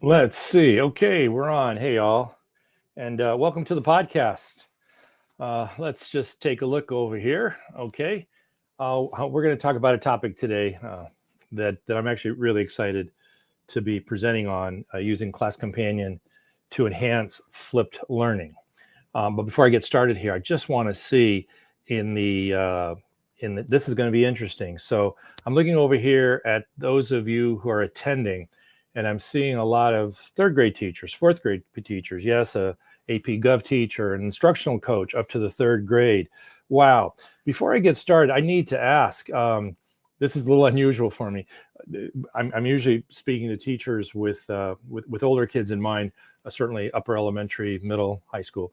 Let's see. Okay, we're on. Hey, all, and welcome to the podcast. Let's just take a look over here. Okay, we're going to talk about a topic today that I'm actually really excited to be presenting on using Class Companion to enhance flipped learning. But before I get started here, I just want to see in the this is going to be interesting. So I'm looking over here at those of you who are attending, and I'm seeing a lot of third grade teachers, fourth grade teachers. Yes, a AP Gov teacher, an instructional coach up to the third grade. Wow. Before I get started, I need to ask. This is a little unusual for me. I'm usually speaking to teachers with older kids in mind, certainly upper elementary, middle, high school.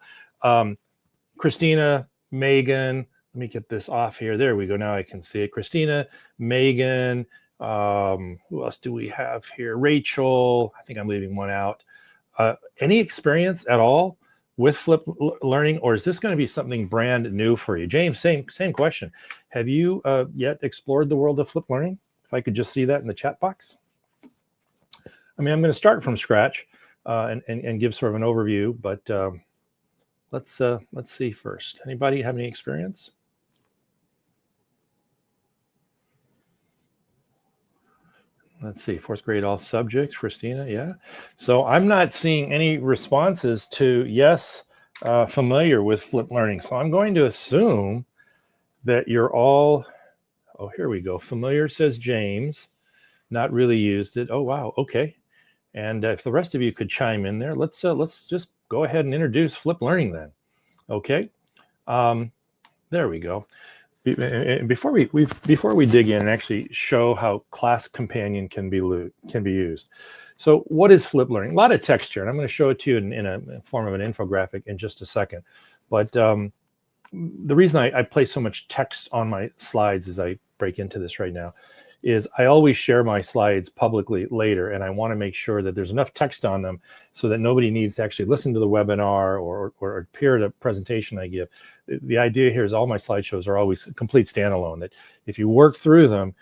Christina, Megan, let me get this off here. There we go. Now I can see it. Christina, Megan, who else do we have here? Rachel, I think I'm leaving one out. Any experience at all with flipped learning, or is this going to be something brand new for you? James, same question. Have you yet explored the world of flipped learning? If I could just see that in the chat box. I mean, I'm going to start from scratch and give sort of an overview, but let's see first. Anybody have any experience? Let's see, fourth grade, all subjects, Christina, yeah. So I'm not seeing any responses to yes, familiar with flipped learning. So I'm going to assume that you're all, oh, here we go. Familiar, says James, not really used it. Oh, wow, okay. And if the rest of you could chime in there, let's just go ahead and introduce flipped learning then. Okay, there we go. Before we dig in and actually show how Class Companion can be used. So what is flipped learning? A lot of text here, and I'm going to show it to you in a form of an infographic in just a second. But the reason I place so much text on my slides as I break into this right now is I always share my slides publicly later, and I want to make sure that there's enough text on them so that nobody needs to actually listen to the webinar or appear at a presentation I give. The idea here is all my slideshows are always complete standalone, that if you work through them,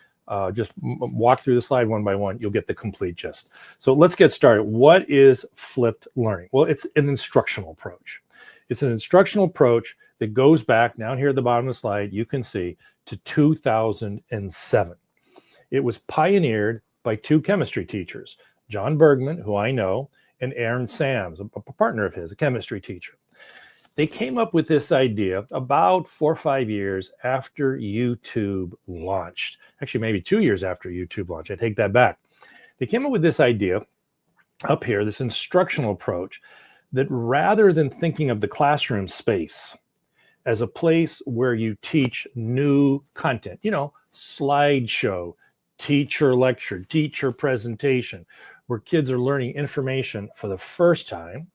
just walk through the slide one by one, you'll get the complete gist. So let's get started. What is flipped learning? Well, it's an instructional approach. It's an instructional approach that goes back, down here at the bottom of the slide, you can see, to 2007. It was pioneered by two chemistry teachers, John Bergman, who I know, and Aaron Sams, a partner of his, a chemistry teacher. They came up with this idea about 4 or 5 years after YouTube launched. Actually, maybe 2 years after YouTube launched. I take that back. They came up with this idea up here, this instructional approach, that rather than thinking of the classroom space as a place where you teach new content, slideshow, teacher lecture, teacher presentation, where kids are learning information for the first time,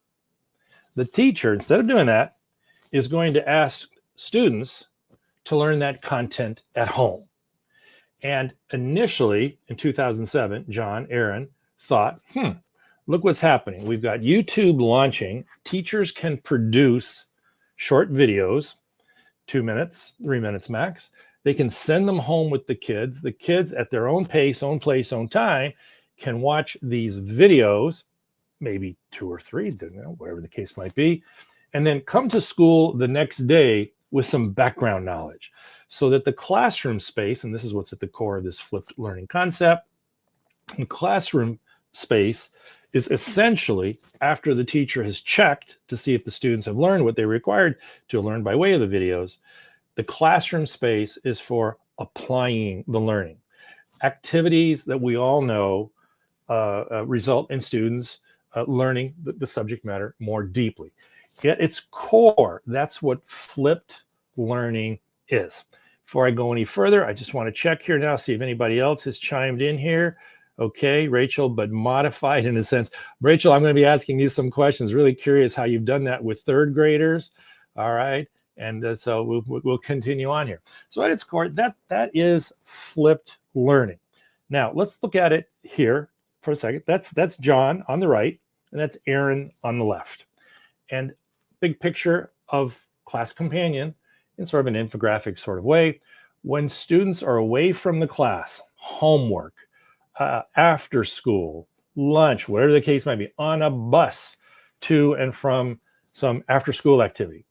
the teacher, instead of doing that, is going to ask students to learn that content at home. And initially, in 2007, John, Aaron thought, look what's happening. We've got YouTube launching. Teachers can produce short videos, 2 minutes, 3 minutes max. They can send them home with the kids. The kids, at their own pace, own place, own time, can watch these videos, maybe 2 or 3, whatever the case might be, and then come to school the next day with some background knowledge, so that the classroom space, and this is what's at the core of this flipped learning concept, the classroom space is essentially, after the teacher has checked to see if the students have learned what they required to learn by way of the videos, the classroom space is for applying the learning. Activities that we all know result in students learning the subject matter more deeply. At its core, that's what flipped learning is. Before I go any further, I just want to check here now, see if anybody else has chimed in here. Okay, Rachel, but modified in a sense. Rachel, I'm going to be asking you some questions. Really curious how you've done that with third graders. All right. And so we'll continue on here. So at its core, that is flipped learning. Now let's look at it here for a second. That's John on the right, and that's Aaron on the left. And big picture of Class Companion in sort of an infographic sort of way. When students are away from the class, homework, after school, lunch, whatever the case might be, on a bus to and from some after school activity.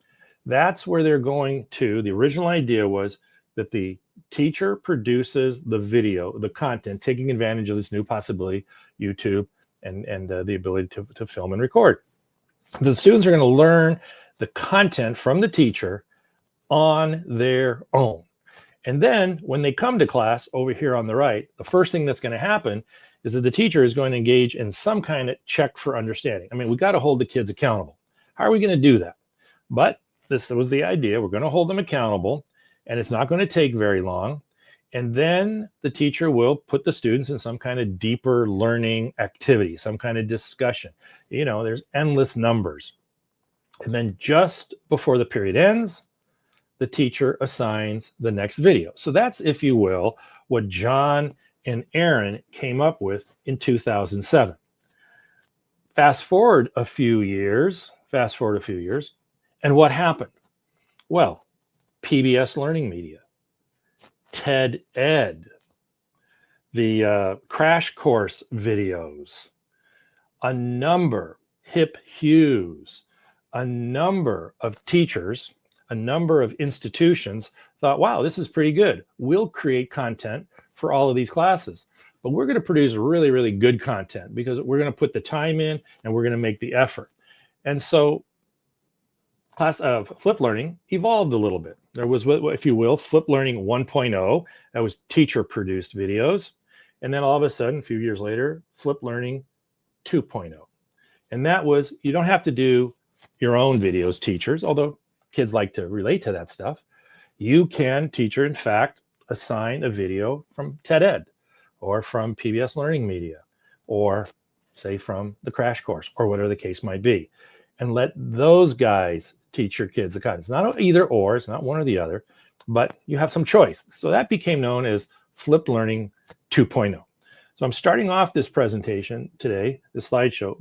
That's where they're going to. The original idea was that the teacher produces the video, the content, taking advantage of this new possibility, YouTube, and the ability to film and record. The students are going to learn the content from the teacher on their own. And then when they come to class over here on the right, the first thing that's going to happen is that the teacher is going to engage in some kind of check for understanding. I mean, we got to hold the kids accountable. How are we going to do that? But this was the idea. We're going to hold them accountable, and it's not going to take very long. And then the teacher will put the students in some kind of deeper learning activity, some kind of discussion. You know, there's endless numbers. And then just before the period ends, the teacher assigns the next video. So that's, if you will, what John and Aaron came up with in 2007. Fast forward a few years, and what happened? Well, PBS Learning Media, TED Ed, the crash course videos, a number, Hip Hughes, a number of teachers, a number of institutions thought, wow, this is pretty good. We'll create content for all of these classes, but we're going to produce really, really good content because we're going to put the time in and we're going to make the effort. And so class of Flip Learning evolved a little bit. There was, if you will, Flip Learning 1.0. That was teacher-produced videos. And then all of a sudden, a few years later, Flip Learning 2.0. And that was, you don't have to do your own videos, teachers, although kids like to relate to that stuff. You can, teacher, in fact, assign a video from TED Ed or from PBS Learning Media or say from the crash course or whatever the case might be, and let those guys teach your kids the content. It's not either or, it's not one or the other, but you have some choice. So that became known as Flipped Learning 2.0. So I'm starting off this presentation today, the slideshow,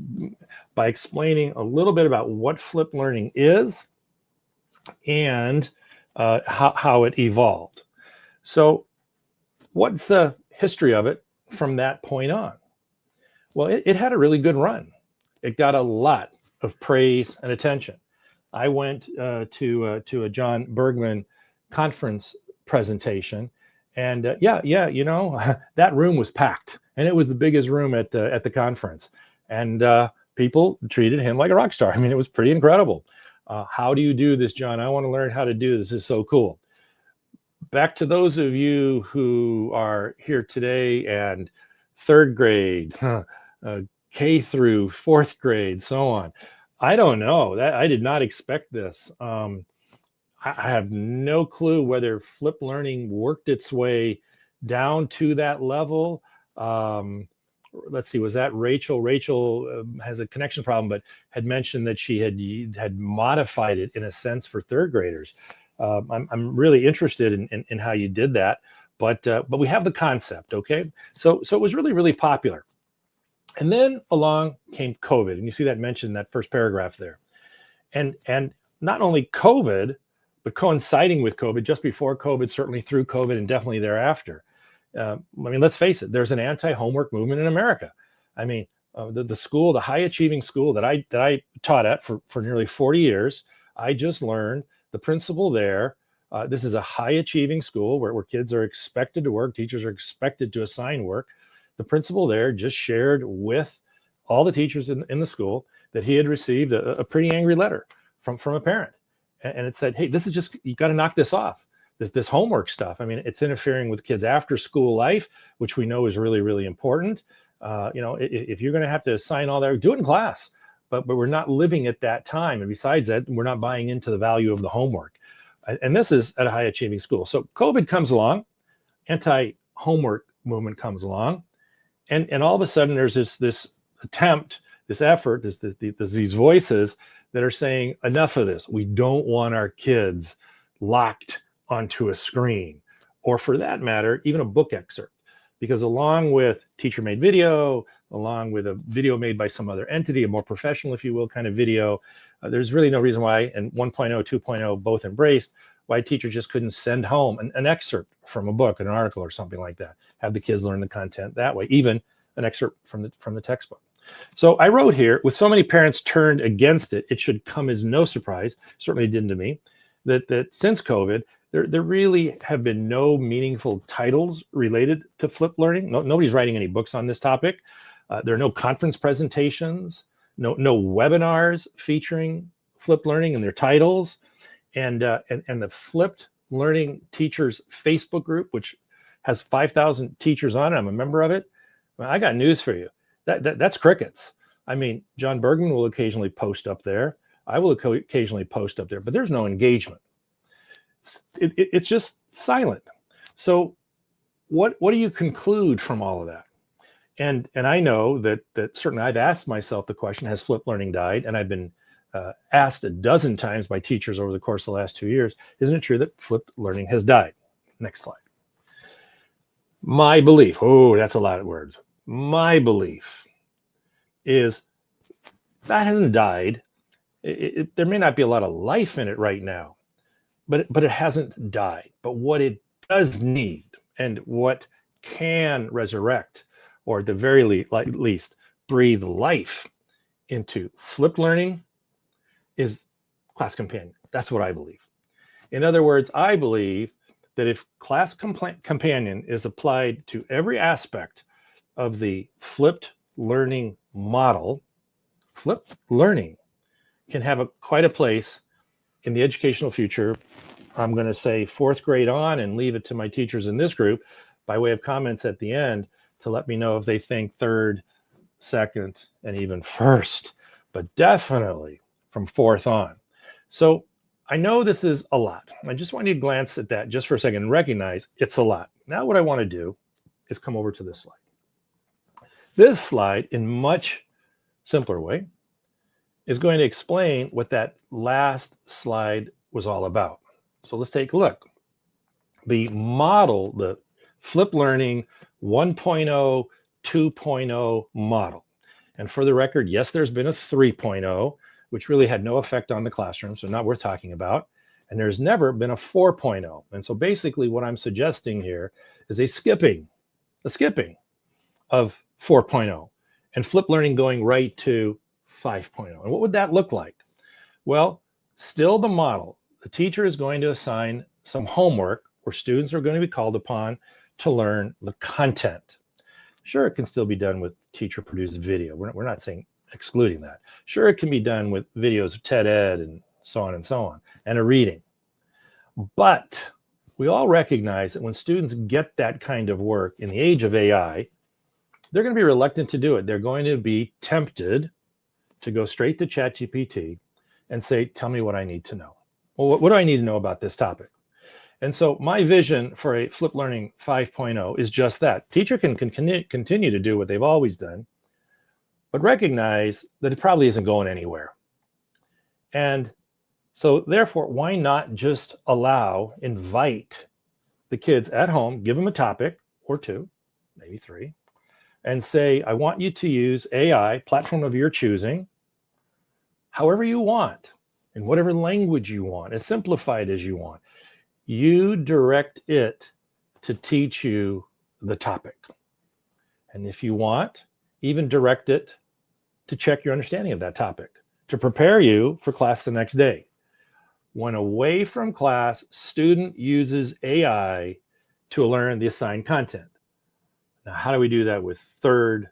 by explaining a little bit about what flipped learning is and how it evolved. So what's the history of it from that point on? Well, it had a really good run. It got a lot of praise and attention. I went to a John Bergman conference presentation, and you know, that room was packed, and it was the biggest room at the conference, and people treated him like a rock star. I mean, it was pretty incredible. How do you do this, John? I want to learn how to do this. This is so cool. Back to those of you who are here today and third grade, K through fourth grade, so on. I don't know. That I did not expect this. I have no clue whether flipped learning worked its way down to that level. Let's see, was that Rachel? Rachel has a connection problem, but had mentioned that she had modified it in a sense for third graders. I'm really interested in how you did that, but we have the concept, okay? So it was really, really popular. And then along came COVID, and you see that mentioned in that first paragraph there. And not only COVID, but coinciding with COVID, just before COVID, certainly through COVID, and definitely thereafter. I mean, let's face it, there's an anti-homework movement in America. I mean, the school, the high achieving school that I taught at for nearly 40 years, I just learned the principle there. This is a high achieving school where kids are expected to work, teachers are expected to assign work. The principal there just shared with all the teachers in the school that he had received a pretty angry letter from a parent. And it said, hey, this is just, you got to knock this off. This homework stuff. I mean, it's interfering with kids' after school life, which we know is really, really important. You know, if you're going to have to assign all that, do it in class. But we're not living at that time. And besides that, we're not buying into the value of the homework. And this is at a high achieving school. So COVID comes along, anti-homework movement comes along. And all of a sudden there's this attempt, this effort, these voices that are saying, enough of this. We don't want our kids locked onto a screen, or for that matter, even a book excerpt. Because along with teacher-made video, along with a video made by some other entity, a more professional, if you will, kind of video, there's really no reason why, and 1.0, 2.0 both embraced, why a teacher just couldn't send home an excerpt from a book, an article, or something like that. Have the kids learn the content that way. Even an excerpt from the textbook. So I wrote here, with so many parents turned against it, it should come as no surprise, certainly didn't to me, that since COVID, there really have been no meaningful titles related to flipped learning. Nobody's writing any books on this topic. There are no conference presentations, no webinars featuring flipped learning in their titles, and the flipped learning teachers Facebook group, which has 5,000 teachers on it. I'm a member of it. Well, I got news for you. That's crickets. I mean, John Bergman will occasionally post up there. I will occasionally post up there, but there's no engagement. It's just silent. So what do you conclude from all of that? And I know that certainly I've asked myself the question, has flipped learning died? And I've been asked a dozen times by teachers over the course of the last 2 years, isn't it true that flipped learning has died? Next slide. My belief, that's a lot of words. My belief is that hasn't died. There may not be a lot of life in it right now, but it hasn't died. But what it does need, and what can resurrect, or at the very least breathe life into flipped learning, is Class Companion. That's what I believe. In other words, I believe that if Class Companion is applied to every aspect of the flipped learning model, flipped learning can have quite a place in the educational future. I'm going to say 4th grade on, and leave it to my teachers in this group by way of comments at the end to let me know if they think 3rd, 2nd, and even 1st, but definitely from 4th on. So I know this is a lot. I just want you to glance at that just for a second and recognize it's a lot. Now what I want to do is come over to this slide. This slide, in much simpler way, is going to explain what that last slide was all about. So let's take a look. The model, the flipped learning 1.0, 2.0 model. And for the record, yes, there's been a 3.0, which really had no effect on the classroom, so not worth talking about. And there's never been a 4.0. And so basically what I'm suggesting here is a skipping of 4.0 and flipped learning going right to 5.0. And what would that look like? Well, still the model. The teacher is going to assign some homework where students are going to be called upon to learn the content. Sure, it can still be done with teacher-produced video. We're not saying excluding that. Sure, it can be done with videos of TED Ed and so on, and a reading. But we all recognize that when students get that kind of work in the age of AI, they're going to be reluctant to do it. They're going to be tempted to go straight to ChatGPT and say, tell me what I need to know. Well, what do I need to know about this topic? And so my vision for a flipped learning 5.0 is just that. Teacher can continue to do what they've always done, but recognize that it probably isn't going anywhere. And so therefore, why not just invite the kids at home, give them a topic or 2, maybe 3, and say, I want you to use AI, platform of your choosing, however you want, in whatever language you want, as simplified as you want. You direct it to teach you the topic. And if you want, even direct it to check your understanding of that topic, to prepare you for class the next day. When away from class, student uses AI to learn the assigned content. Now, how do we do that with 3rd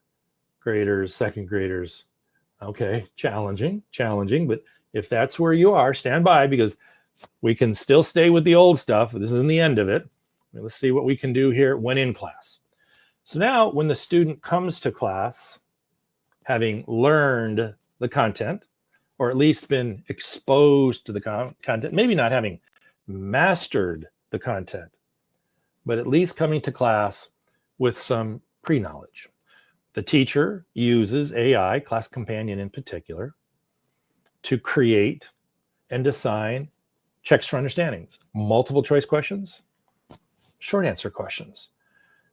graders, 2nd graders? Okay, challenging, but if that's where you are, stand by, because we can still stay with the old stuff. This isn't the end of it. Let's see what we can do here when in class. So now when the student comes to class, having learned the content, or at least been exposed to the content, maybe not having mastered the content, but at least coming to class with some pre-knowledge. The teacher uses AI, Class Companion in particular, to create and assign checks for understandings, multiple choice questions, short answer questions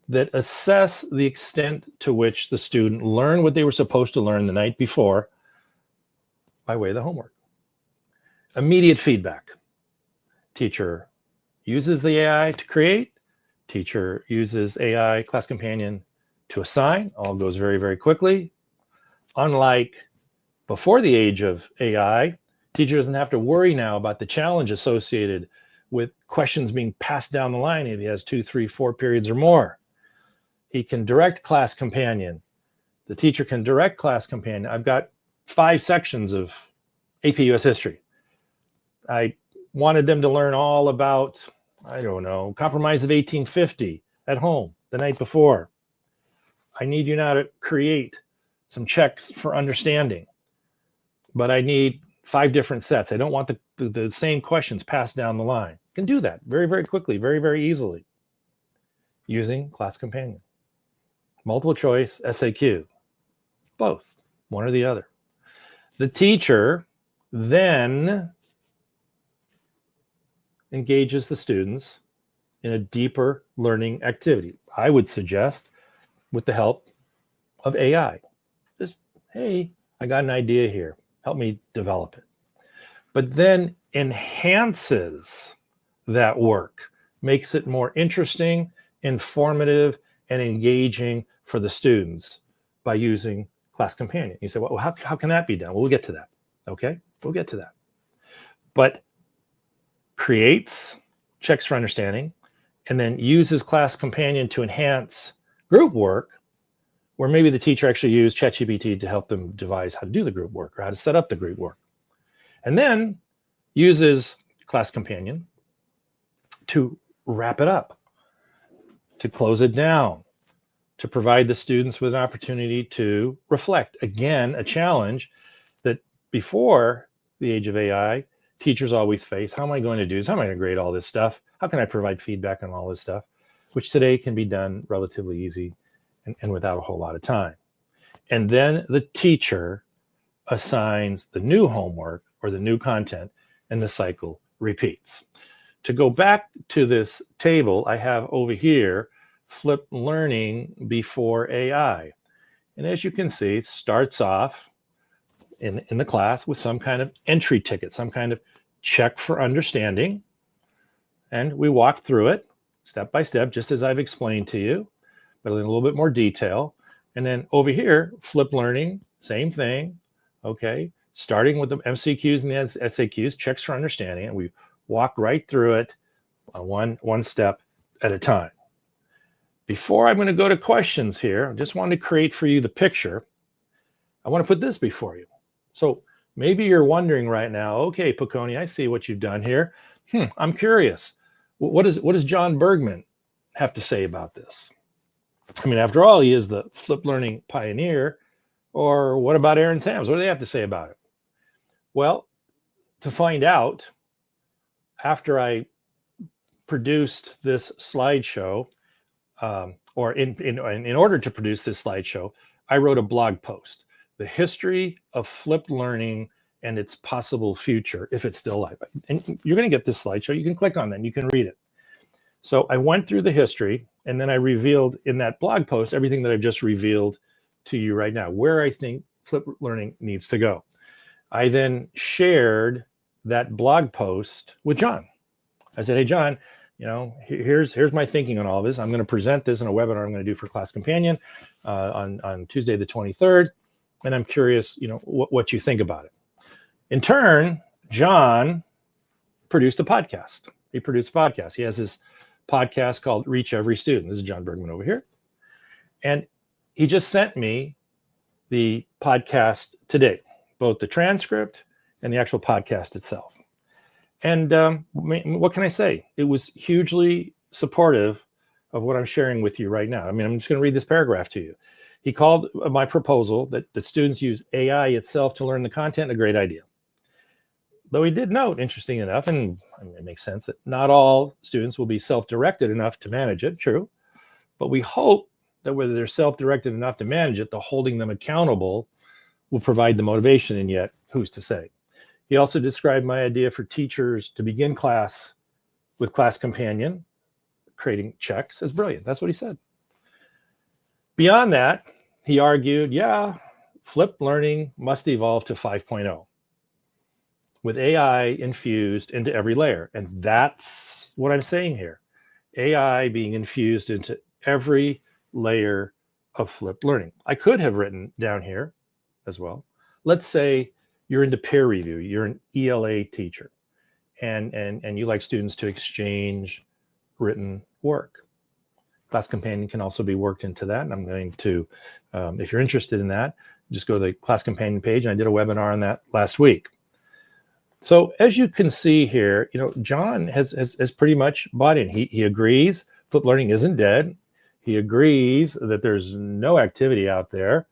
that assess the extent to which the student learned what they were supposed to learn the night before by way of the homework. Immediate feedback. Teacher uses the AI to create. Teacher uses AI, Class Companion, to assign. All goes very, very quickly. Unlike before the age of AI, teacher doesn't have to worry now about the challenge associated with questions being passed down the line if he has 2, 3, 4 periods or more. He can direct class companion. The teacher can direct class companion. I've got 5 sections of AP US history. I wanted them to learn all about, I don't know, Compromise of 1850 at home the night before. I need you now to create some checks for understanding, but I need 5 different sets. I don't want the same questions passed down the line. You can do that very, very quickly, very, very easily using Class Companion. Multiple choice, SAQ, both, one or the other. The teacher then engages the students in a deeper learning activity. I would suggest with the help of AI. Just, hey, I got an idea here. Help me develop it. But then enhances that work, makes it more interesting, informative, and engaging for the students by using Class Companion. You say, well, how can that be done? Well, we'll get to that. Okay, we'll get to that. But creates checks for understanding and then uses Class Companion to enhance group work, where maybe the teacher actually used ChatGPT to help them devise how to do the group work or how to set up the group work. And then uses Class Companion to wrap it up, to close it down, to provide the students with an opportunity to reflect. Again, a challenge that before the age of AI, teachers always face. How am I going to do this? How am I going to grade all this stuff? How can I provide feedback on all this stuff? Which today can be done relatively easy and without a whole lot of time. And then the teacher assigns the new homework or the new content, and the cycle repeats. To go back to this table, I have over here flipped learning before AI. And as you can see, it starts off in the class with some kind of entry ticket, some kind of check for understanding. And we walk through it step by step, just as I've explained to you, but in a little bit more detail. And then over here, flip learning, same thing. Okay, starting with the MCQs and the SAQs, checks for understanding, and we walk right through it one step at a time. Before I'm going to go to questions here, I just want to create for you the picture. I want to put this before you. So maybe you're wondering right now, okay, Paccone, I see what you've done here. I'm curious. What does John Bergman have to say about this? I mean, after all, he is the flipped learning pioneer. Or what about Aaron Sams? What do they have to say about it? Well, to find out, after I produced this slideshow, or in order to produce this slideshow, I wrote a blog post, The History of Flipped Learning and Its Possible Future, if it's still alive. And you're going to get this slideshow. You can click on that and you can read it. So I went through the history, and then I revealed in that blog post everything that I've just revealed to you right now, where I think flipped learning needs to go. I then shared that blog post with John. I said, hey, John, you know, here's my thinking on all of this. I'm going to present this in a webinar I'm going to do for Class Companion on Tuesday the 23rd. And I'm curious, you know, what you think about it. In turn, John produced a podcast. He produced a podcast. He has this podcast called Reach Every Student. This is John Bergman over here. And he just sent me the podcast today, both the transcript and the actual podcast itself. And what can I say? It was hugely supportive of what I'm sharing with you right now. I mean, I'm just going to read this paragraph to you. He called my proposal that students use AI itself to learn the content a great idea. Though he did note, interesting enough, and it makes sense, that not all students will be self-directed enough to manage it, true. But we hope that whether they're self-directed enough to manage it, the holding them accountable will provide the motivation, and yet, who's to say? He also described my idea for teachers to begin class with Class Companion, creating checks, as brilliant. That's what he said. Beyond that, he argued, yeah, flipped learning must evolve to 5.0 with AI infused into every layer. And that's what I'm saying here. AI being infused into every layer of flipped learning. I could have written down here as well. Let's say you're into peer review, you're an ELA teacher, and you like students to exchange written work. Class Companion can also be worked into that, and I'm going to, if you're interested in that, just go to the Class Companion page, and I did a webinar on that last week. So as you can see here, John has pretty much bought in. He agrees flipped learning isn't dead. He agrees that there's no activity out there.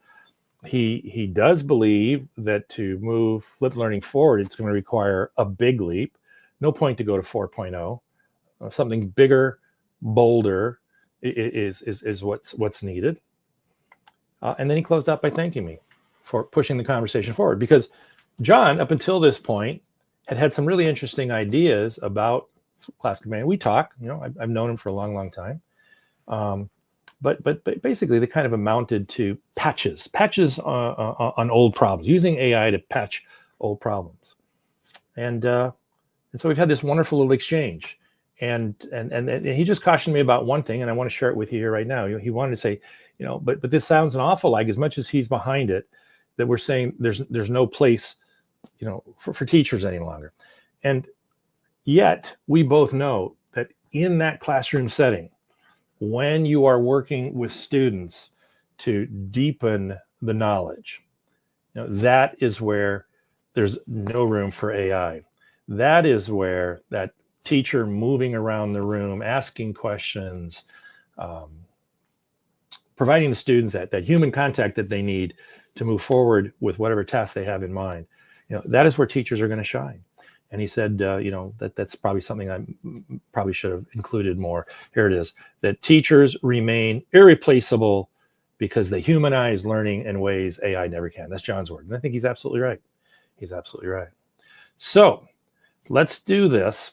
He does believe that to move flipped learning forward, it's going to require a big leap. No point to go to 4.0. Something bigger, bolder is what's needed. And then he closed out by thanking me for pushing the conversation forward, because John, up until this point, had some really interesting ideas about Class Companion. We talk, I've known him for a long time. But basically they kind of amounted to patches on old problems, using AI to patch old problems. And so we've had this wonderful little exchange. And he just cautioned me about one thing, and I want to share it with you here right now. He wanted to say, but this sounds an awful like, as much as he's behind it, that we're saying there's no place, for teachers any longer. And yet we both know that in that classroom setting, when you are working with students to deepen the knowledge, that is where there's no room for AI. That is where that teacher moving around the room, asking questions, providing the students that human contact that they need to move forward with whatever task they have in mind, that is where teachers are going to shine. And he said, that's probably something I probably should have included more. Here it is, that teachers remain irreplaceable because they humanize learning in ways AI never can. That's John's word. And I think he's absolutely right. He's absolutely right. So let's do this.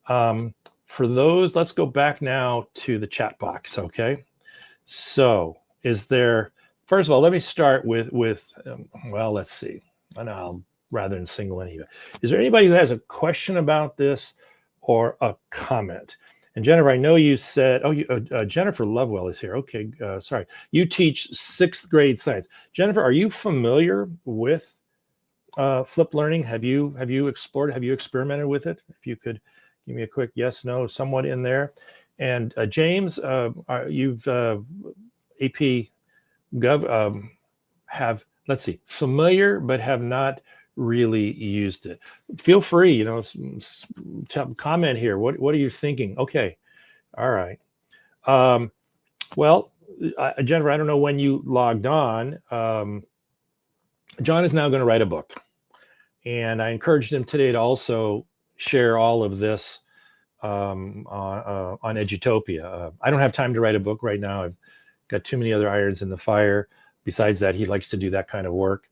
For those, let's go back now to the chat box, okay? So first of all, let me start with well, let's see. And I'll rather than single any of it. Is there anybody who has a question about this or a comment? And Jennifer, I know you said, Jennifer Lovewell is here. Okay, sorry. You teach 6th grade science. Jennifer, are you familiar with flipped learning? Have you explored? Have you experimented with it? If you could give me a quick yes, no, somewhat in there. And James, you've AP Gov let's see, familiar but have not really used it. Feel free, comment here. What are you thinking? Okay, all right. Well, Jennifer, I don't know when you logged on. John is now going to write a book, and I encouraged him today to also share all of this on Edutopia. I don't have time to write a book right now. I've got too many other irons in the fire. Besides that, he likes to do that kind of work.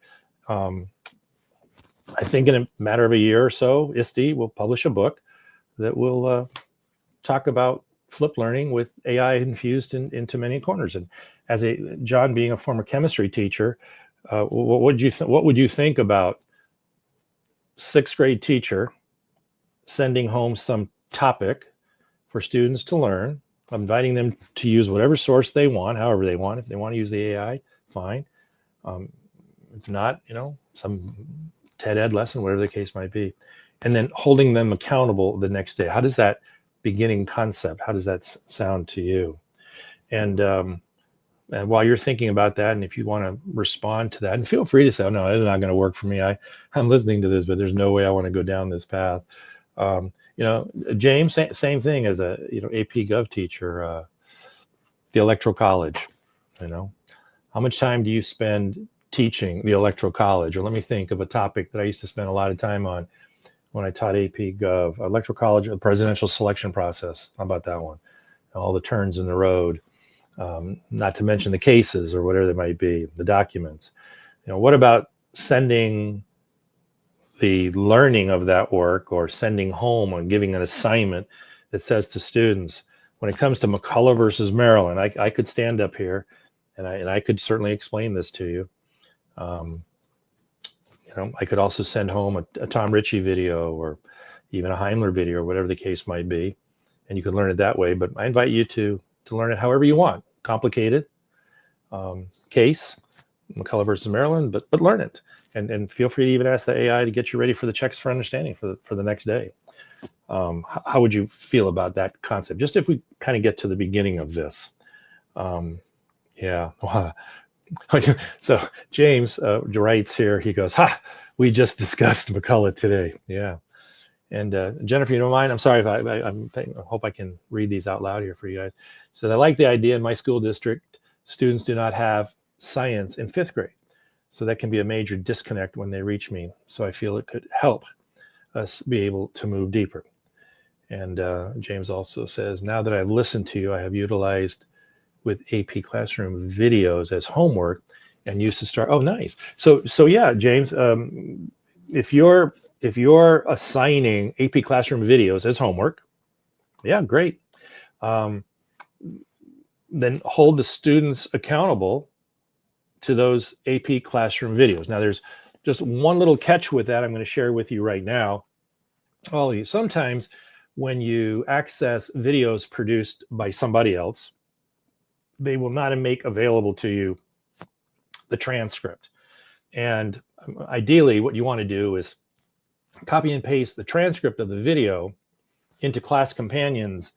I think in a matter of a year or so, ISTE will publish a book that will talk about flipped learning with AI infused into many corners. And as John being a former chemistry teacher, what would you think about 6th grade teacher sending home some topic for students to learn, inviting them to use whatever source they want, however they want. If they want to use the AI, fine. If not, some TED Ed lesson, whatever the case might be, and then holding them accountable the next day. How does that beginning concept, how does that sound to you? And while you're thinking about that, and if you want to respond to that, and feel free to say, oh, no, it's not going to work for me. I'm listening to this, but there's no way I want to go down this path. James, same thing as a AP Gov teacher, the Electoral College. How much time do you spend teaching the Electoral College? Or let me think of a topic that I used to spend a lot of time on when I taught AP Gov, Electoral College, the presidential selection process. How about that one? All the turns in the road, not to mention the cases or whatever they might be, the documents. What about sending the learning of that work, or sending home and giving an assignment that says to students, when it comes to McCullough versus Maryland, I could stand up here and I could certainly explain this to you. I could also send home a Tom Ritchie video, or even a Heimler video, or whatever the case might be, and you can learn it that way. But I invite you to learn it however you want. Complicated, case, McCullough versus Maryland, but learn it. And feel free to even ask the AI to get you ready for the checks for understanding for the next day. How would you feel about that concept? Just if we kind of get to the beginning of this. Yeah. So James writes here, he goes, we just discussed McCullough today. Yeah. And Jennifer, you don't mind? I'm sorry if I hope I can read these out loud here for you guys. So I like the idea in my school district, students do not have science in 5th grade. So that can be a major disconnect when they reach me. So I feel it could help us be able to move deeper. And James also says, now that I've listened to you, I have utilized with AP Classroom videos as homework and used to start. Oh, nice. So yeah, James, if you're assigning AP Classroom videos as homework, yeah, great. Then hold the students accountable to those AP Classroom videos. Now, there's just one little catch with that I'm going to share with you right now. All of you, sometimes when you access videos produced by somebody else, they will not make available to you the transcript. And ideally, what you want to do is copy and paste the transcript of the video into Class Companion's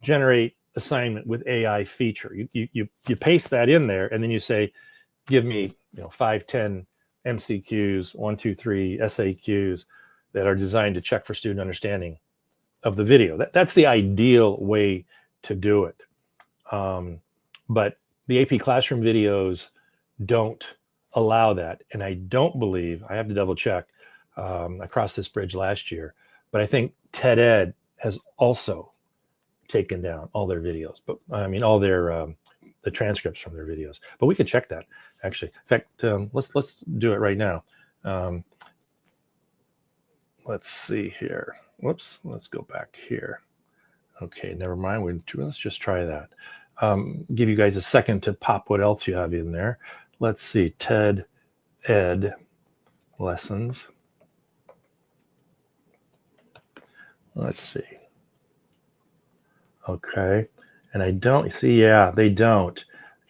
generate assignment with AI feature. You paste that in there, and then you say, give me 5, 10 MCQs, 1, 2, 3 SAQs that are designed to check for student understanding of the video. That's the ideal way to do it. But the AP Classroom videos don't allow that. And I don't believe, I have to double check, I crossed this bridge last year, but I think TED Ed has also taken down all their videos, but I mean, all their, the transcripts from their videos, but we could check that actually. In fact, let's do it right now. Let's see here. Whoops, let's go back here. Okay, never mind. Let's just try that. Give you guys a second to pop what else you have in there. Let's see, TED Ed lessons. Let's see. Okay, and I don't see, yeah, they don't.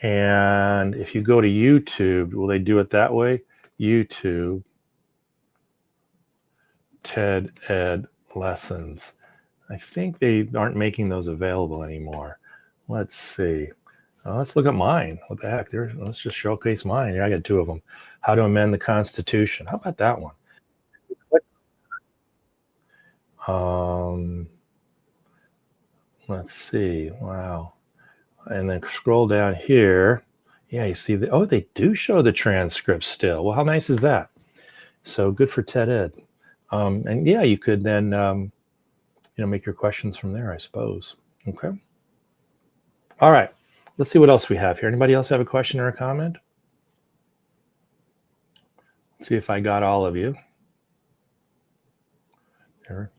And if you go to YouTube, will they do it that way? YouTube, TED Ed lessons. I think they aren't making those available anymore. Let's see. Let's look at mine. What the heck? Let's just showcase mine. Yeah, I got 2 of them. How to amend the Constitution. How about that one? Let's see. Wow. And then scroll down here. Yeah, you see they do show the transcript still. Well, how nice is that? So good for TED Ed. And yeah, you could then make your questions from there, I suppose. Okay. All right. Let's see what else we have here. Anybody else have a question or a comment? Let's see if I got all of you. Here.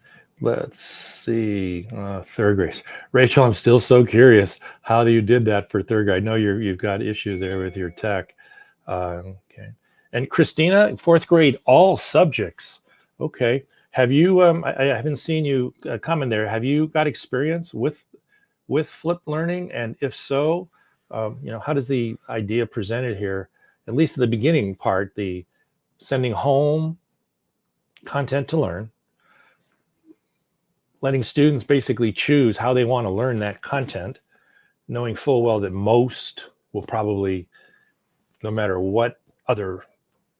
Let's see. 3rd grade. Rachel, I'm still so curious how you did that for 3rd grade. I know you've got issues there with your tech. Okay. And Christina, 4th grade, all subjects. Okay. Have you, I haven't seen you comment there. Have you got experience with flipped learning? And if so, how does the idea presented here, at least the beginning part, the sending home content to learn, letting students basically choose how they want to learn that content, knowing full well that most will probably, no matter what other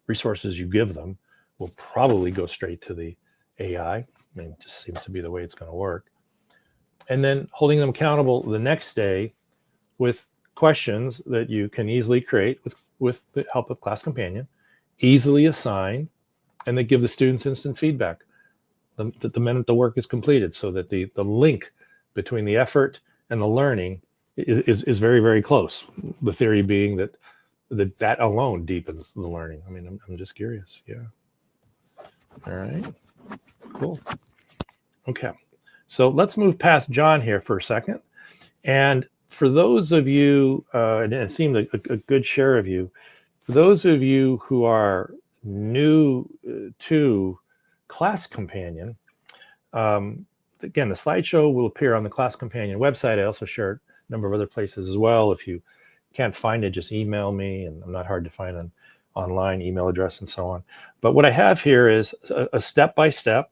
resources you give them, will probably go straight to the AI. I mean, it just seems to be the way it's going to work. And then holding them accountable the next day with questions that you can easily create with the help of Class Companion, easily assign, and then give the students instant feedback the minute the work is completed, so that the link between the effort and the learning is very, very close. The theory being that alone deepens the learning. I mean, I'm just curious. Yeah. All right. Cool. Okay. So let's move past John here for a second. And for those of you, and it seemed a good share of you, for those of you who are new to Class Companion, again, the slideshow will appear on the Class Companion website. I also share a number of other places as well. If you can't find it, just email me, and I'm not hard to find on online, email address and so on. But what I have here is a step-by-step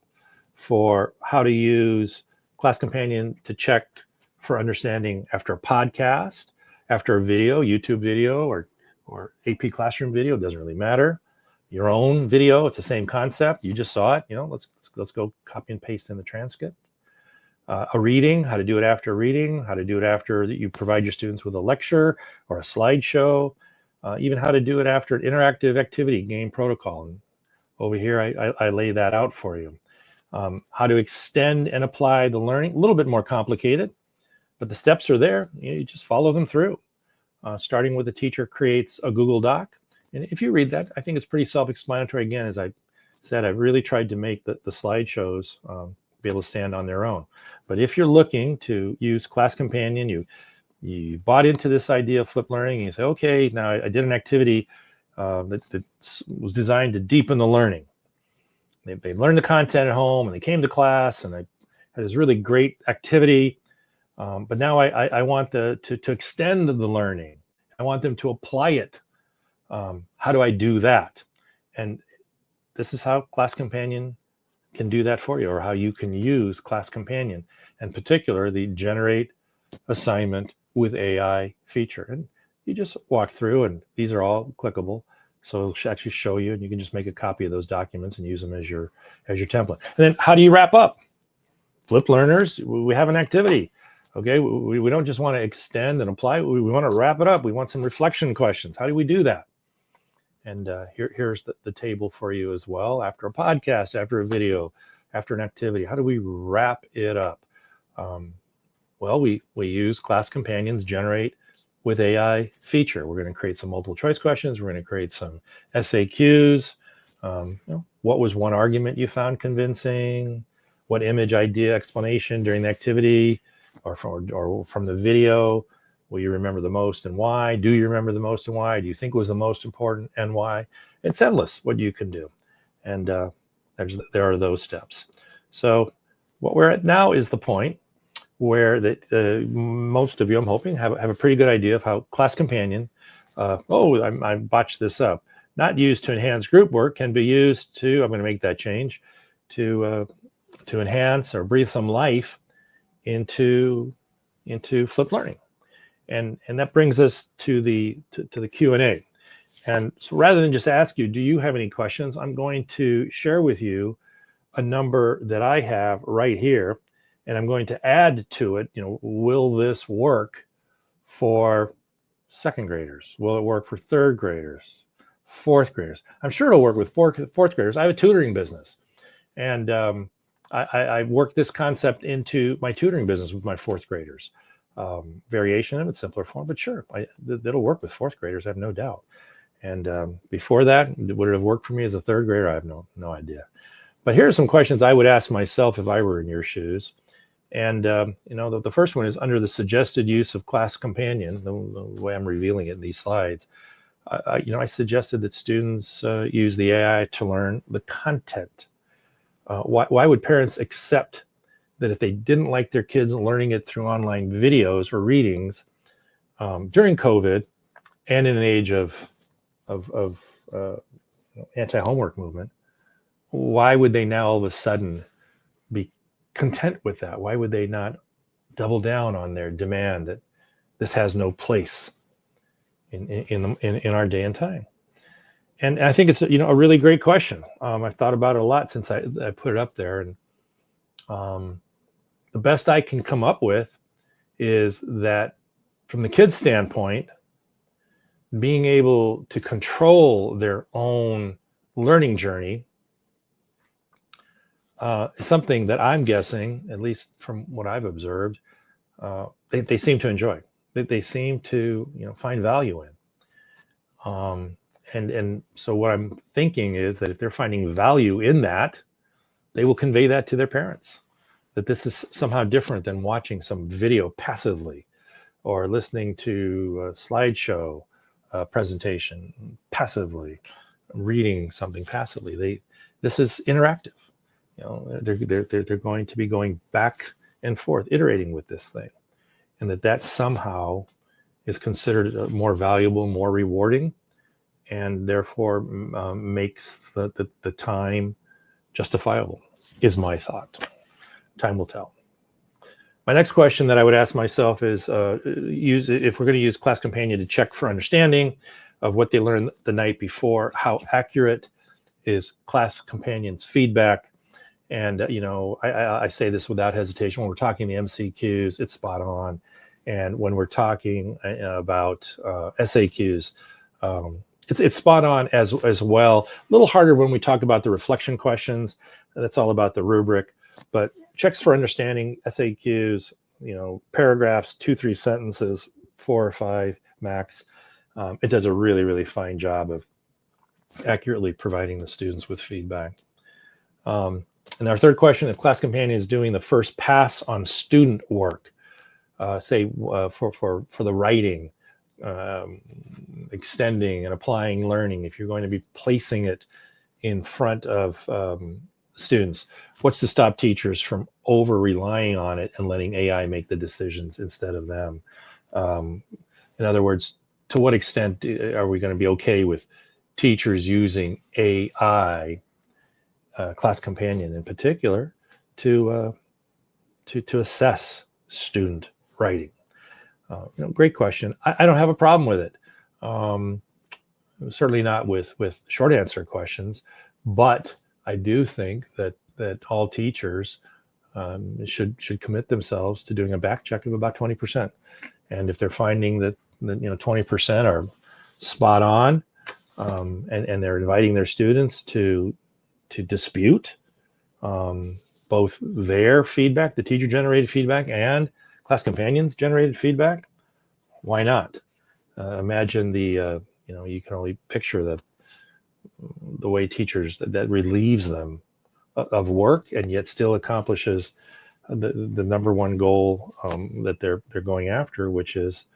for how to use Class Companion to check for understanding after a podcast, after a video, YouTube video, or AP Classroom video, it doesn't really matter. Your own video, it's the same concept. You just saw it, let's go copy and paste in the transcript. A reading, how to do it after a reading, how to do it after that you provide your students with a lecture or a slideshow, even how to do it after an interactive activity game protocol. And over here, I lay that out for you. How to extend and apply the learning, a little bit more complicated, but the steps are there. You just follow them through. Starting with the teacher creates a Google Doc. And if you read that, I think it's pretty self-explanatory. Again, as I said, I've really tried to make the slideshows be able to stand on their own. But if you're looking to use Class Companion, you bought into this idea of flipped learning, and you say, okay, now I did an activity that was designed to deepen the learning. They learned the content at home, and they came to class, and I had this really great activity. But now I want to extend the learning. I want them to apply it. How do I do that? And this is how Class Companion can do that for you, or how you can use Class Companion, in particular the generate assignment with AI feature. And you just walk through, and these are all clickable. So it'll actually show you, and you can just make a copy of those documents and use them as your template. And then how do you wrap up? Flipped learners, we have an activity. Okay, we don't just want to extend and apply. We want to wrap it up. We want some reflection questions. How do we do that? And here's the table for you as well. After a podcast, after a video, after an activity, how do we wrap it up? Well, we use Class Companions generate with AI feature. We're going to create some multiple choice questions. We're going to create some SAQs. What was one argument you found convincing? What image, idea, explanation during the activity or from the video will you remember the most, and why? Do you remember the most, and why? Do you think it was the most important, and why? It's endless what you can do. And there are those steps. So what we're at now is the point where most of you, I'm hoping, have a pretty good idea of how Class Companion, I botched this up, not used to enhance group work, can be used to, I'm going to make that change, to enhance or breathe some life into flipped learning. And that brings us to the Q&A. And so rather than just ask you, do you have any questions, I'm going to share with you a number that I have right here, and I'm going to add to it, will this work for second graders? Will it work for third graders, fourth graders? I'm sure it'll work with fourth graders. I have a tutoring business, and I work this concept into my tutoring business with my fourth graders. Variation of it, simpler form, but sure, it'll work with fourth graders, I have no doubt. And before that, would it have worked for me as a third grader? I have no idea. But here are some questions I would ask myself if I were in your shoes. And the first one is, under the suggested use of Class Companion, the way I'm revealing it in these slides, I suggested that students use the AI to learn the content. Why would parents accept that if they didn't like their kids learning it through online videos or readings during COVID and in an age of anti-homework movement, why would they now all of a sudden be content with that? Why would they not double down on their demand that this has no place in our day and time? And I think it's a really great question. I've thought about it a lot since I put it up there, and the best I can come up with is that from the kids' standpoint, being able to control their own learning journey is something that I'm guessing, at least from what I've observed, they seem to enjoy. They seem to find value in. And so what I'm thinking is that if they're finding value in that, they will convey that to their parents, that this is somehow different than watching some video passively or listening to a slideshow presentation passively, reading something passively. This is interactive. They're going to be going back and forth, iterating with this thing, and that somehow is considered more valuable, more rewarding, and therefore makes the time justifiable, is my thought. Time will tell. My next question that I would ask myself is, if we're going to use Class Companion to check for understanding of what they learned the night before, how accurate is Class Companion's feedback? And, I say this without hesitation. When we're talking the MCQs, it's spot on. And when we're talking about SAQs, it's spot on as well. A little harder when we talk about the reflection questions. That's all about the rubric. But checks for understanding, SAQs, paragraphs, 2-3 sentences, 4 or 5 max. It does a really, really fine job of accurately providing the students with feedback. And our third question, if Class Companion is doing the first pass on student work, say for the writing, extending and applying learning, if you're going to be placing it in front of students, what's to stop teachers from over relying on it and letting AI make the decisions instead of them? In other words, to what extent are we going to be okay with teachers using AI, Class Companion in particular, to assess student writing? Great question. I don't have a problem with it. Certainly not with short answer questions, but I do think that all teachers should commit themselves to doing a back check of about 20%. And if they're finding that 20% are spot on, and they're inviting their students to dispute both their feedback, the teacher generated feedback, and Class Companions generated feedback, why not? Imagine you can only picture the way teachers that relieves them of work and yet still accomplishes the number one goal that they're going after, which is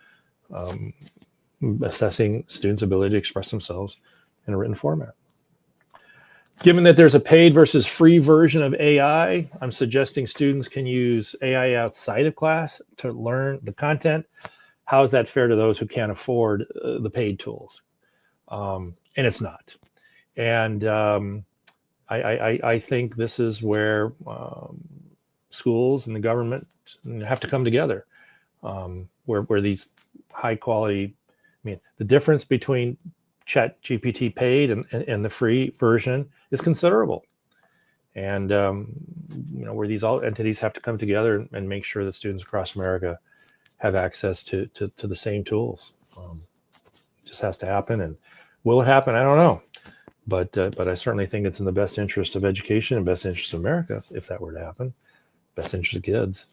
assessing students' ability to express themselves in a written format. Given that there's a paid versus free version of AI, I'm suggesting students can use AI outside of class to learn the content. How is that fair to those who can't afford the paid tools? And it's not. And I think this is where schools and the government have to come together, where these high quality, the difference between ChatGPT paid and the free version is considerable. And, where these all entities have to come together and make sure that students across America have access to the same tools. It just has to happen. And will it happen? I don't know. But I certainly think it's in the best interest of education and best interest of America if that were to happen, best interest of kids.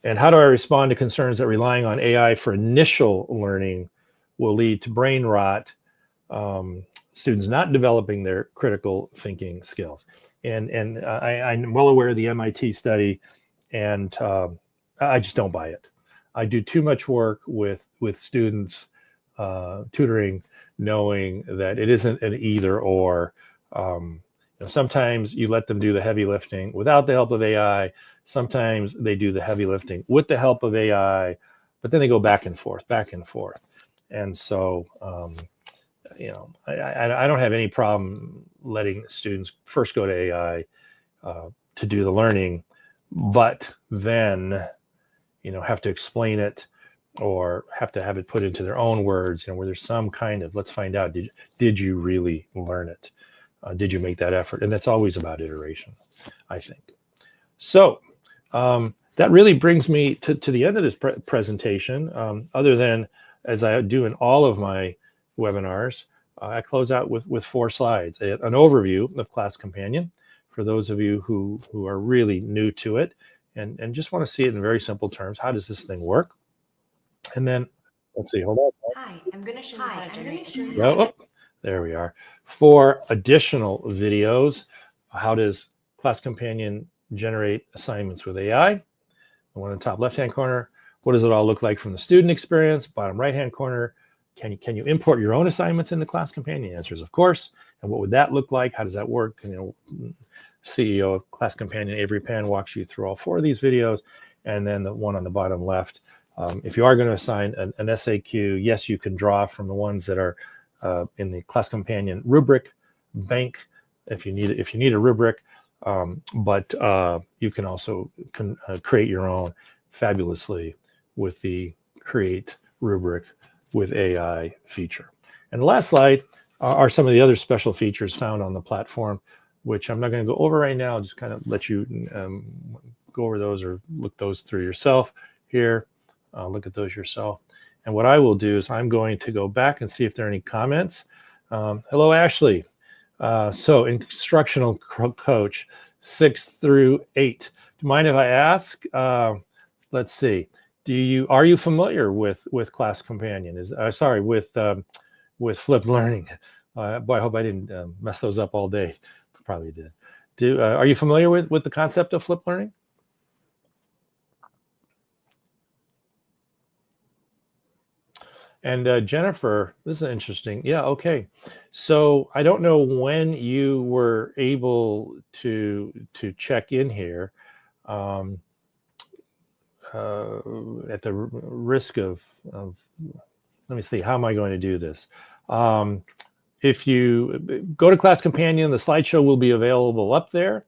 And how do I respond to concerns that relying on AI for initial learning will lead to brain rot, students not developing their critical thinking skills? And I'm well aware of the MIT study, and I just don't buy it. I do too much work with students tutoring, knowing that it isn't an either or. Sometimes you let them do the heavy lifting without the help of AI. Sometimes they do the heavy lifting with the help of AI, but then they go back and forth. And so, I don't have any problem letting students first go to AI to do the learning, but then, have to explain it or have to have it put into their own words, where there's some kind of, let's find out, did you really learn it? Did you make that effort? And that's always about iteration, I think. So that really brings me to the end of this presentation, other than, as I do in all of my webinars, I close out with 4 slides, an overview of Class Companion for those of you who are really new to it and just want to see it in very simple terms. How does this thing work? And then, let's see, hold on. Hi, I'm going to show you how to generate. Oh, there we are. For additional videos, how does Class Companion generate assignments with AI? The one in the top left-hand corner. What does it all look like from the student experience? Bottom right-hand corner. Can you import your own assignments into Class Companion? The answer is of course. And what would that look like? How does that work? CEO of Class Companion Avery Pan walks you through all 4 of these videos, and then the one on the bottom left If you are going to assign an SAQ, yes, you can draw from the ones that are in the class companion rubric bank if you need a rubric, but you can also create your own fabulously with the create rubric with AI feature. And the last slide are some of the other special features found on the platform, which I'm not going to go over right now. I'll just kind of let you go over those or look those through yourself here. Look at those yourself. And what I will do is I'm going to go back and see if there are any comments. Hello, Ashley. So instructional coach 6 through 8. Do you mind if I ask? Let's see. Are you familiar with Class Companion? With flipped learning? Boy, I hope I didn't mess those up all day. Probably did. Are you familiar with the concept of flipped learning? And Jennifer, this is interesting. Yeah, okay. So I don't know when you were able to check in here. At the risk of, let me see, how am I going to do this? If you go to Class Companion, the slideshow will be available up there.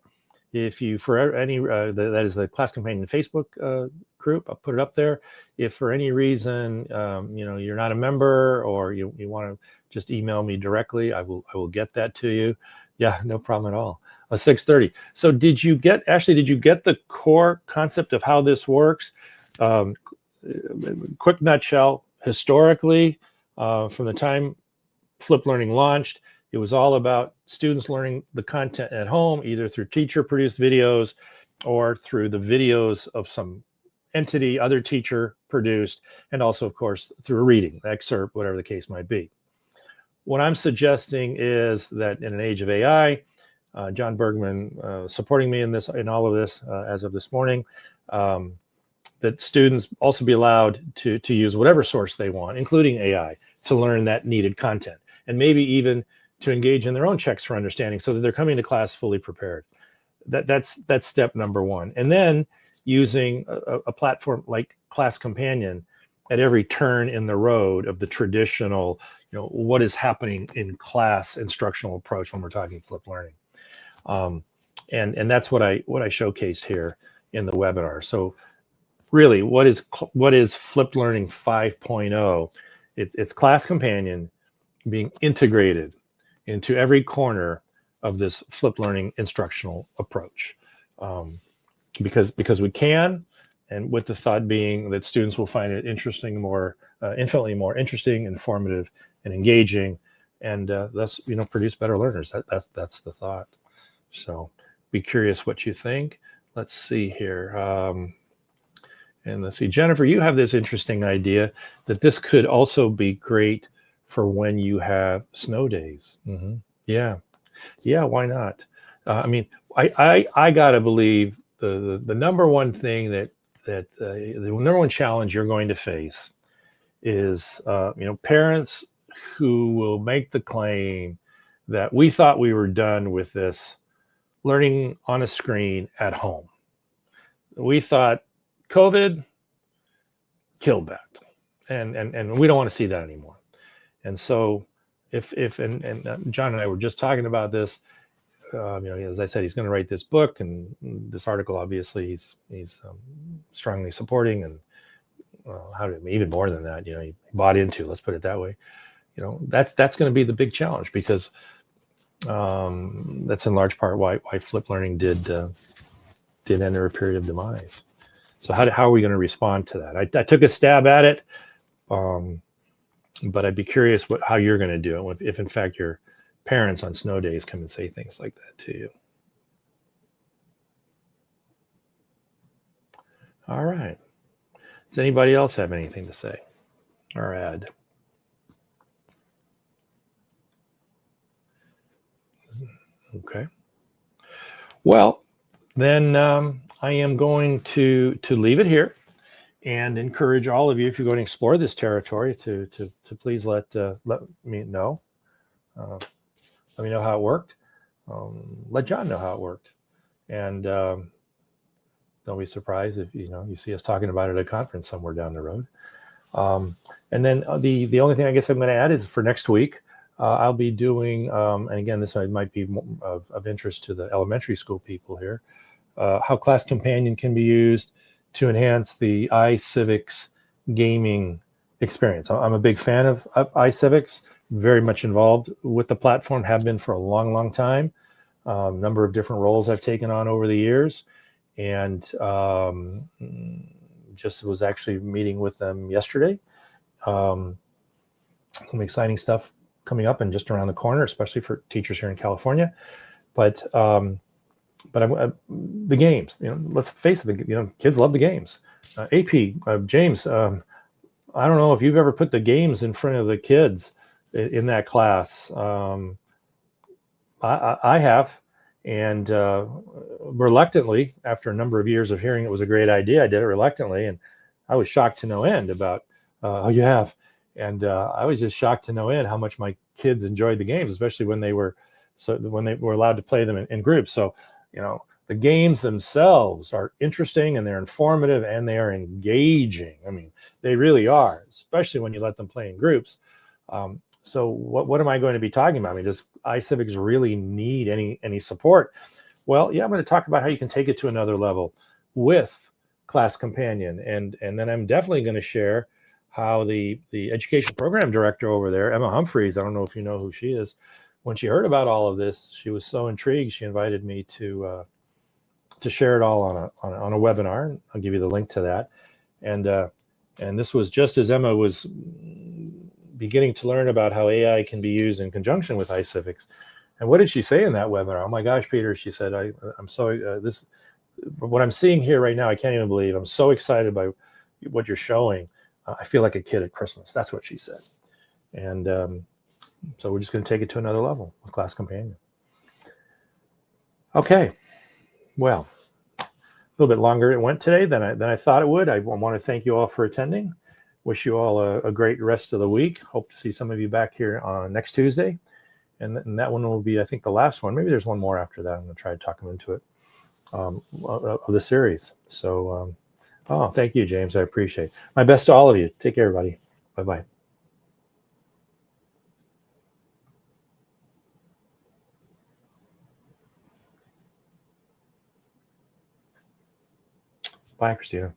If you, for any, that is the Class Companion Facebook group, I'll put it up there. If for any reason, you're not a member or you want to just email me directly, I will get that to you. Yeah, no problem at all. 6:30. So did you get the core concept of how this works? Quick nutshell, historically, from the time flipped learning launched, it was all about students learning the content at home, either through teacher-produced videos or through the videos of some entity, other teacher produced, and also, of course, through a reading, excerpt, whatever the case might be. What I'm suggesting is that in an age of AI, John Bergman supporting me in all of this as of this morning, that students also be allowed to use whatever source they want, including AI, to learn that needed content, and maybe even to engage in their own checks for understanding so that they're coming to class fully prepared. That's step number one. And then using a platform like Class Companion at every turn in the road of the traditional, what is happening in class instructional approach when we're talking flipped learning. And that's what I showcased here in the webinar. So really, what is flipped learning 5.0? It's Class Companion being integrated into every corner of this flipped learning instructional approach, because we can, and with the thought being that students will find it interesting, infinitely more interesting, informative, and engaging, and thus produce better learners. That's the thought. So be curious what you think. Let's see here. And let's see, Jennifer, you have this interesting idea that this could also be great for when you have snow days. Mm-hmm. Yeah, why not? I gotta believe the number one thing that the number one challenge you're going to face is parents who will make the claim that we thought we were done with this learning on a screen at home. We thought COVID killed that, and we don't want to see that anymore. And so if John and I were just talking about this, as I said, he's going to write this book, and this article obviously he's strongly supporting, and even more than that, he bought into, let's put it that way. That's going to be the big challenge, because that's in large part why flipped learning did enter a period of demise. So how are we going to respond to that? I took a stab at it, but I'd be curious how you're going to do it if in fact your parents on snow days come and say things like that to you. All right. Does anybody else have anything to say or add? Okay. Well, then I am going to leave it here and encourage all of you, if you're going to explore this territory, to please let me know. Let me know how it worked. Let John know how it worked. And the Don't be surprised if you see us talking about it at a conference somewhere down the road. And then the only thing I guess I'm going to add is for next week, I'll be doing, and again, this might be of interest to the elementary school people here, how Class Companion can be used to enhance the iCivics gaming experience. I'm a big fan of iCivics, very much involved with the platform, have been for a long, long time. Number of different roles I've taken on over the years, and just was actually meeting with them yesterday. Some exciting stuff coming up and just around the corner, especially for teachers here in California. But the games, let's face it, kids love the games. AP, James, I don't know if you've ever put the games in front of the kids in that class. I have, and reluctantly, after a number of years of hearing it was a great idea, I did it reluctantly, and I was shocked to no end about, oh, you have. And I was just shocked to no end how much my kids enjoyed the games, especially when they were allowed to play them in groups. So, the games themselves are interesting and they're informative and they are engaging. I mean, they really are, especially when you let them play in groups. So what am I going to be talking about? I mean, does iCivics really need any support? Well, yeah, I'm going to talk about how you can take it to another level with Class Companion. And then I'm definitely going to share how the education program director over there, Emma Humphreys, I don't know if you know who she is, when she heard about all of this, she was so intrigued, she invited me to share it all on a webinar. I'll give you the link to that. And this was just as Emma was beginning to learn about how AI can be used in conjunction with iCivics. And what did she say in that webinar? Oh my gosh, Peter, she said, I'm so, what I'm seeing here right now, I can't even believe. I'm so excited by what you're showing. I feel like a kid at Christmas. That's what she said. And so we're just going to take it to another level with Class Companion. Okay. Well, a little bit longer it went today than I thought it would. I want to thank you all for attending. Wish you all a great rest of the week. Hope to see some of you back here on next Tuesday. And that one will be, I think, the last one. Maybe there's one more after that. I'm going to try to talk them into it, of the series. So, thank you, James. I appreciate it. My best to all of you. Take care, everybody. Bye-bye. Bye, Christina.